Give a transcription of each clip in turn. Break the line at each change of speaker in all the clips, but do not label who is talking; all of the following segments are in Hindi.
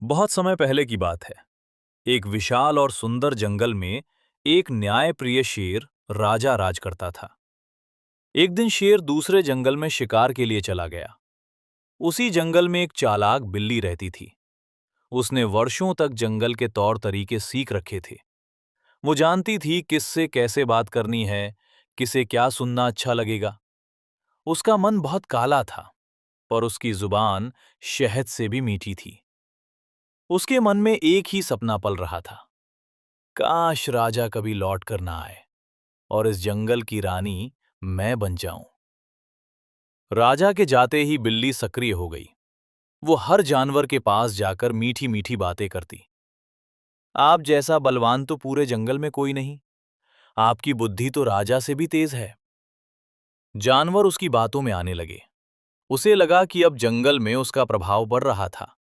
बहुत समय पहले की बात है। एक विशाल और सुंदर जंगल में एक न्यायप्रिय शेर राजा राज करता था। एक दिन शेर दूसरे जंगल में शिकार के लिए चला गया। उसी जंगल में एक चालाक बिल्ली रहती थी। उसने वर्षों तक जंगल के तौर तरीके सीख रखे थे। वो जानती थी किससे कैसे बात करनी है, किसे क्या सुनना अच्छा लगेगा। उसका मन बहुत काला था, पर उसकी जुबान शहद से भी मीठी थी। उसके मन में एक ही सपना पल रहा था, काश राजा कभी लौट कर ना आए और इस जंगल की रानी मैं बन जाऊं। राजा के जाते ही बिल्ली सक्रिय हो गई। वो हर जानवर के पास जाकर मीठी मीठी बातें करती। आप जैसा बलवान तो पूरे जंगल में कोई नहीं। आपकी बुद्धि तो राजा से भी तेज है। जानवर उसकी बातों में आने लगे। उसे लगा कि अब जंगल में उसका प्रभाव बढ़ रहा था।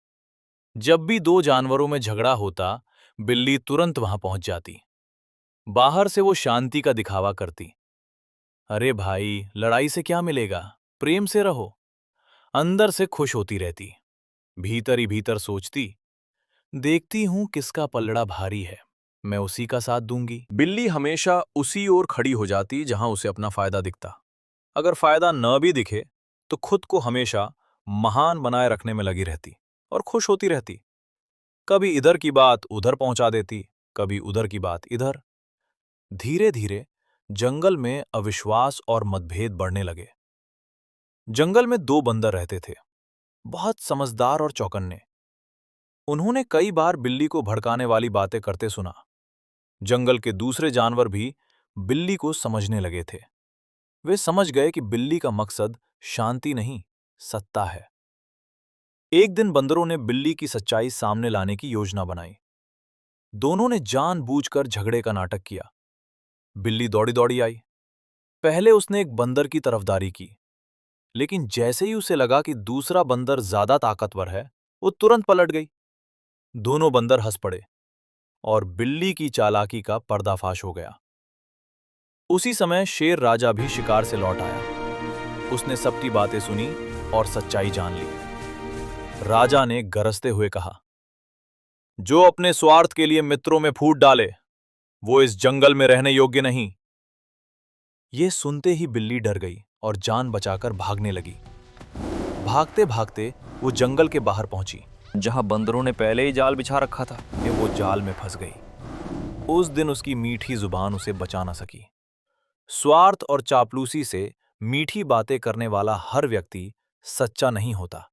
जब भी दो जानवरों में झगड़ा होता, बिल्ली तुरंत वहां पहुंच जाती। बाहर से वो शांति का दिखावा करती। अरे भाई, लड़ाई से क्या मिलेगा, प्रेम से रहो। अंदर से खुश होती रहती। भीतर ही भीतर सोचती, देखती हूं किसका पलड़ा भारी है, मैं उसी का साथ दूंगी। बिल्ली हमेशा उसी ओर खड़ी हो जाती जहां उसे अपना फायदा दिखता। अगर फायदा न भी दिखे तो खुद को हमेशा महान बनाए रखने में लगी रहती और खुश होती रहती। कभी इधर की बात उधर पहुंचा देती, कभी उधर की बात इधर। धीरे धीरे जंगल में अविश्वास और मतभेद बढ़ने लगे। जंगल में दो बंदर रहते थे, बहुत समझदार और चौकन्ने। उन्होंने कई बार बिल्ली को भड़काने वाली बातें करते सुना। जंगल के दूसरे जानवर भी बिल्ली को समझने लगे थे। वे समझ गए कि बिल्ली का मकसद शांति नहीं, सत्ता है। एक दिन बंदरों ने बिल्ली की सच्चाई सामने लाने की योजना बनाई। दोनों ने जानबूझकर झगड़े का नाटक किया। बिल्ली दौड़ी दौड़ी आई। पहले उसने एक बंदर की तरफदारी की, लेकिन जैसे ही उसे लगा कि दूसरा बंदर ज्यादा ताकतवर है, वो तुरंत पलट गई। दोनों बंदर हंस पड़े और बिल्ली की चालाकी का पर्दाफाश हो गया। उसी समय शेर राजा भी शिकार से लौट आया। उसने सबकी बातें सुनी और सच्चाई जान ली। राजा ने गरजते हुए कहा, जो अपने स्वार्थ के लिए मित्रों में फूट डाले, वो इस जंगल में रहने योग्य नहीं। ये सुनते ही बिल्ली डर गई और जान बचाकर भागने लगी। भागते भागते वो जंगल के बाहर पहुंची, जहां बंदरों ने पहले ही जाल बिछा रखा था। कि वो जाल में फंस गई। उस दिन उसकी मीठी जुबान उसे बचा ना सकी। स्वार्थ और चापलूसी से मीठी बातें करने वाला हर व्यक्ति सच्चा नहीं होता।